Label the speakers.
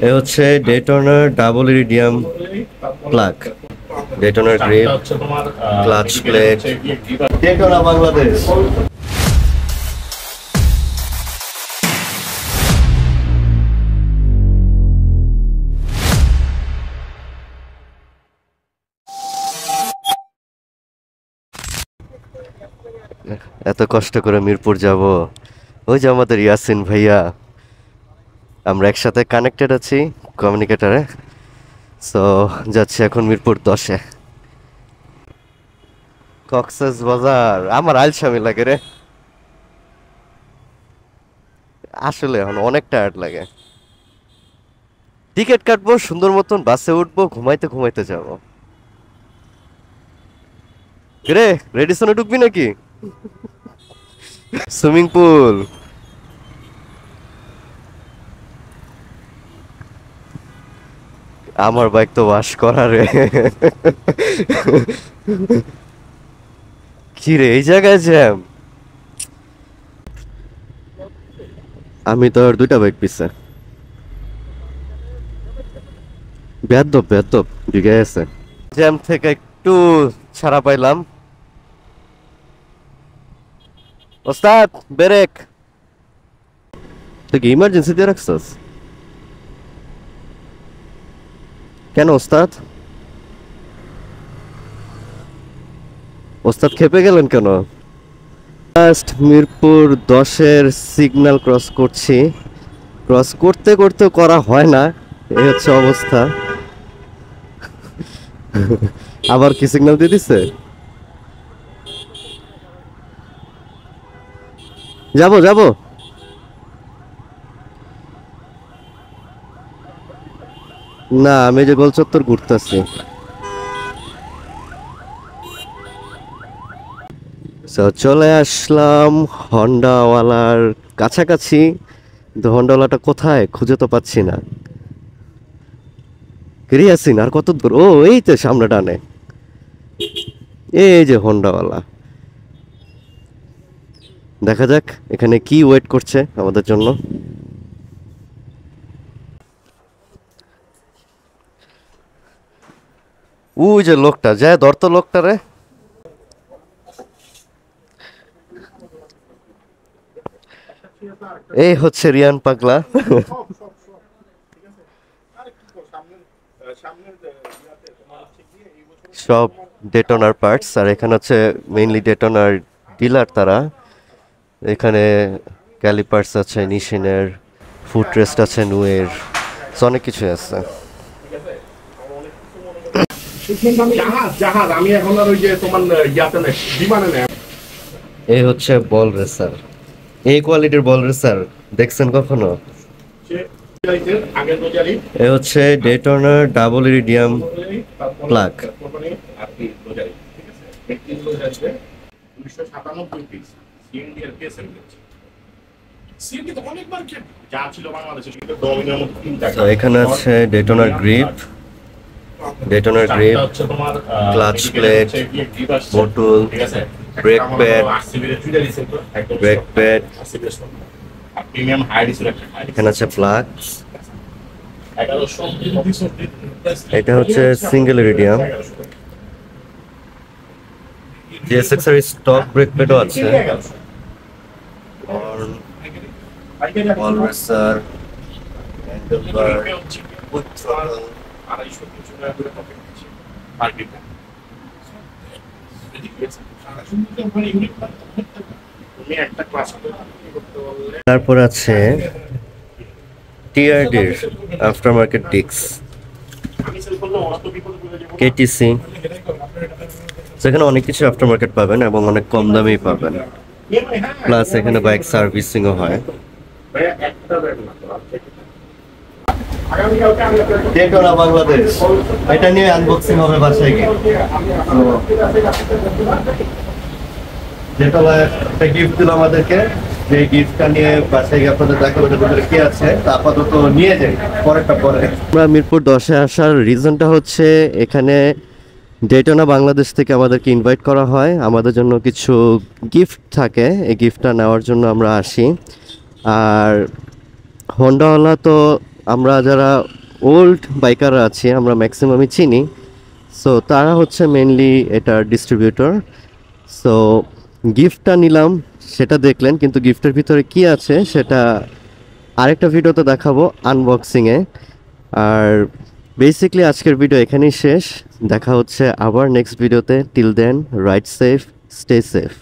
Speaker 1: এ হচ্ছে ডেটনার double iridium plug, ডেটনার grip, clutch plate, Daytona Bangladesh. এত কষ্ট করে মিরপুর যাব, ওই যে আমাদের ইয়াসিন ভাইয়া, আমরা একসাথে কানেক্টেড আছি কমিউনিকেটারে। সো যাচ্ছি এখন মিরপুর 10-এ। কক্সেস বাজার আমার আলসামি লাগে রে, আসলে এখন অনেক টায়ার্ড লাগে। টিকিট কাটবো, সুন্দর মতন বাসে উঠবো, ঘুমাইতে ঘুমাইতে যাব। রে রেডিসনে ঢুকবি নাকি? সুইমিং পুল, আমার বাইক তো ওয়াশ করা রে। কি রে এই জায়গায় জ্যাম? আমি তো আর দুইটা বাইক পিছে, বেয়াদব বেয়াদব দিকে আছে। জ্যাম থেকে একটু ছাড়া পাইলাম। ওস্তাদ ব্রেক, তুই কি ইমার্জেন্সি দিয়ে রাখছস কেন ওস্তাদ? ওস্তাদ খেপে গেলেন কেন? ফার্স্ট মিরপুর 10-এর সিগন্যাল ক্রস করছি, ক্রস করতে করতে করা হয় না, এই হচ্ছে অবস্থা। আবার কি সিগন্যাল দিয়ে দিছে? যাবো যাবো, না আমি যে গোল চত্বর ঘুরতেছি। চলে আসলাম হন্ডাওয়ালার কাছাকাছি, কিন্তু হন্ডাওয়ালাটা কোথায় খুঁজে তো পাচ্ছি না। ক্রিয়াসিন আর কত দূর? ও এই তো সামনে টানে, এই যে হন্ডাওয়ালা। দেখা যাক এখানে কি ওয়েট করছে আমাদের জন্য। ওই যে লোকটা যায়, ধরতো লোকটারে। এই হচ্ছে রিয়ান পাগলা। সব ডেটনার পার্টস, আর এখানে হচ্ছে মেইনলি ডেটনার ডিলার তারা। এখানে ক্যালিপার্স আছে নিশিনের, ফুটরেস্ট আছে নুয়ের, অনেক কিছু আছে। এই হচ্ছে বল রেসার, এই কোয়ালিটির বল রেসার দেখছেন কখনো? এ হচ্ছে ডেটনার ডাবল ইরিডিয়াম প্লাগ। এখানে আছে ডেটনার গ্রিপ, ডেটনার grip, clutch plate, Motul, brake pad, brake pad, এখানে আছে প্লাগ। এটা হচ্ছে সিঙ্গেল ইরিডিয়াম। জিএসএক্স এর স্টক ব্রেক প্যাডও আছে। Ball racer, handlebar, with throttle. তারপর আছে টিআরডির আফটার মার্কেট ডিস্ক, কেটিসি। সেখানে অনেক কিছু আফটার মার্কেট পাবেন এবং অনেক কম দামেই পাবেন, প্লাস এখানে বাইক সার্ভিসিংও হয়। ডেটনা বাংলাদেশ, এটা নিয়ে আনবক্সিং হবে বাসায় গিয়ে। ডেটনা একটা গিফট দিল আমাদেরকে, যে গিফটটা নিয়ে বাসায় গিয়ে আপনাদের দেখাবো এটার ভিতরে কি আছে। তা আপাতত নিয়ে যাই, পরেরটা পরে। আমরা মিরপুর 10-এ আসার রিজনটা হচ্ছে এখানে ডেটনা বাংলাদেশ থেকে আমাদেরকে ইনভাইট করা হয়, আমাদের জন্য কিছু গিফট থাকে, এই গিফটটা নেওয়ার জন্য আমরা আসি। আর হন্ডাওয়ালা তো আমরা যারা ওল্ড বাইকার আছি আমরা ম্যাক্সিমামই চিনি। সো তারা হচ্ছে মেনলি এটার ডিস্ট্রিবিউটর। সো গিফটটা নিলাম, সেটা দেখলেন, কিন্তু গিফটের ভিতরে কি আছে সেটা আরেকটা ভিডিওতে দেখাবো আনবক্সিংয়ে। আর বেসিকলি আজকের ভিডিও এখানেই শেষ, দেখা হচ্ছে আবার নেক্সট ভিডিওতে। Till then ride safe, stay safe.